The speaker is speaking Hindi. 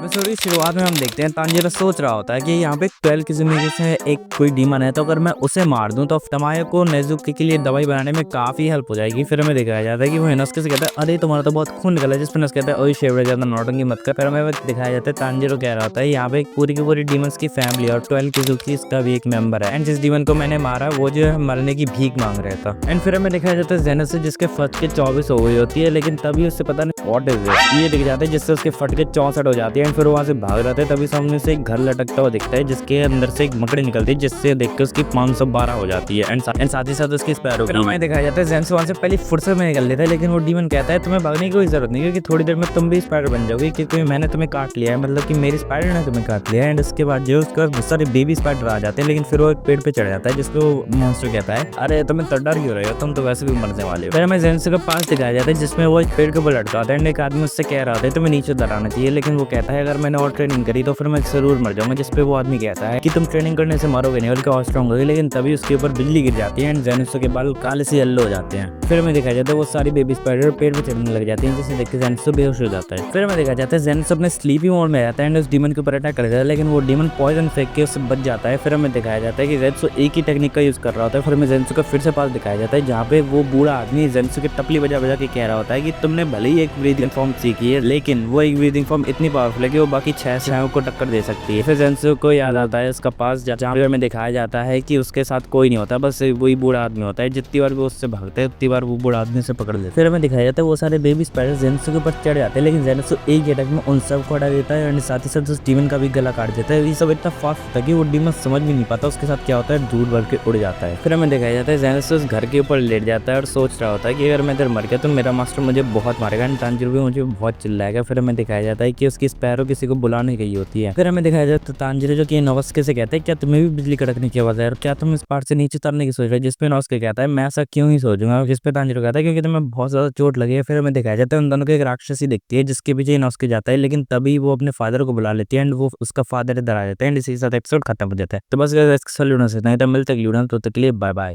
एपिसोड की शुरुआत में हम देखते हैं तांजीरो सोच रहा होता है कि यहाँ पे 12 किस्म से एक कोई डीमन है, तो अगर मैं उसे मार दूं तो तमाया को नेजुकी के लिए दवाई बनाने में काफी हेल्प हो जाएगी। फिर हमें दिखाया जाता है कि वो हिनोस्के से कहता है अरे तुम्हारा तो बहुत खून निकला है, जिस पर हिनोस्के कहता है ओए शेवड़े ज्यादा नौटंकी मत कर। फिर हमें दिखाया जाता है तांजीरो कह रहा होता है यहाँ पे एक पूरी की पूरी डीमंस की फैमिली और 12 किजुकी इसका भी एक मेंबर है, एंड जिस डीमन को मैंने मारा वो जो है मरने की भीख मांग रहा था। एंड फिर हमें दिखाया जाता है जेनस जिसके फट के 24 हो गई होती है, लेकिन तभी उससे पता नहीं व्हाट इज इट ये दिख जाता है जिससे उसके फट के 64 हो जाती है। एंड फिर वहां से भाग रहे थे, तभी सामने से एक घर लटकता हुआ दिखता है जिसके अंदर से एक मकड़ी निकलती है, जिससे देख के उसकी 512 हो जाती है। एंड साथ ही साथ उसकी स्पैरो। फिर हमें दिखाया जाता है जेन्स वहां से पहले फुर्सत में निकल लेता है, लेकिन वो डीमन कहता है तुम्हें भागने की कोई जरूरत नहीं, क्योंकि थोड़ी देर में तुम भी स्पाइडर बन जाओगे, क्योंकि मैंने तुम्हें काट लिया है, मतलब कि मेरी स्पाइडर ने तुम्हें काट लिया है। एंड उसके बाद जो उसके बहुत सारे बेबी स्पाइडर आ जाते हैं, लेकिन फिर वो एक पेड़ पे चढ़ जाता है, जिसको मॉन्स्टर कहता है अरे तुम्हें तो डर क्यों रहे हो, तुम तो वैसे भी मरने वाले हो। फिर हमें जेन्स के पास दिखाया जाता है जिसमें वो एक पेड़ के ऊपर लटका होता है, एंड एक आदमी उससे कह रहा होता है तुम्हें नीचे उतर आना चाहिए, लेकिन वो कहता है अगर मैंने और ट्रेनिंग करी तो फिर मैं जरूर मर जाऊंगा। जिस पे वो आदमी कहता है कि तुम ट्रेनिंग करने से मरोगे नहीं बल्कि और स्ट्रॉन्ग होगी, लेकिन तभी उसके ऊपर बिजली गिर जाती है एंड जेनिसो के बाल काले से येलो हो जाते हैं। फिर हमें दिखाया जाता है वो सारी बेबी स्पाइडर पेड़ पे चढ़ने लग जाती हैं, जिसे देख के जेनिसो बेहोश हो जाता है। फिर हमें देखा जाता है जेनिसो अपने स्लीपी मोड में आता है एंड उस डीमन के ऊपर अटैक कर देता है, लेकिन वो डीमन पॉइजन फेंक के उससे बच जाता है। फिर हमें दिखाया जाता है कि जेनिसो एक ही टेक्निक का यूज कर रहा होता है। फिर हमें जेनिसो का फिर से पास दिखाया जाता है जहाँ पे वो बूढ़ा आदमी जेनिसो की टपली बजा बजा के कह रहा होता है कि तुमने भले ही एक ब्रीदिंग फॉर्म सीखी है, लेकिन वो एक ब्रीदिंग फॉर्म इतनी पावरफुल है कि वो बाकी 6 स्नायों को टक्कर दे सकती है। फिर जेनिसो को याद आता है उसका पास जहाँ पे हमें दिखाया जाता है कि उसके साथ कोई नहीं होता, बस वही बूढ़ा आदमी होता है। जितनी बार वो उससे भागता है उतनी बार वो बूढ़ा आदमी से पकड़ लेता है। फिर हमें दिखाया जाता है वो सारे बेबी स्पाइडर जेनिसो के ऊपर चढ़ जाते हैं, लेकिन जेनिसो एक अटैक में उन सबको हटा देता है और साथ ही साथ उस डीमन का भी गला काट देता है। ये सब इतना फास्ट होता है कि वो डीमन समझ भी नहीं पाता उसके साथ क्या होता है, दूर बढ़ के उड़ जाता है। फिर हमें दिखाया जाता है जेनिसो उस घर के ऊपर लेट जाता है और सोच रहा होता है कि अगर मैं इधर मर गया तो मेरा मास्टर मुझे बहुत मारेगा, तांजीरो भी मुझे बहुत चिल्लाएगा। फिर हमें दिखाया जाता है कि उसकी स्पैरो किसी को बुलाने गई होती है। फिर हमें दिखाया जाता है तांजीरो जो कि नोस्के से कहते हैं क्या तुम्हें भी बिजली कड़कने की आवाज है और क्या तुम इस पार्ट से नीचे उतरने की सोच रहे हो, जिसपे नोस्के कहता है मैं ऐसा क्यों ही सोचूंगा, जिस पे तांजीरो कहता है क्योंकि तुम्हें बहुत ज्यादा चोट लगी है। फिर हमें दिखाया जाता है उन दोनों को एक राक्षसी दिखती है जिसके पीछे नोस्के जाता है, लेकिन तभी वो अपने फादर को बुला लेती है एंड वो उसका फादर इधर आ जाता है एंड इसी के साथ एपिसोड खत्म हो जाता है। तो बस सैल्यूट से मिलते हैं, तो तक के लिए बाय बाय।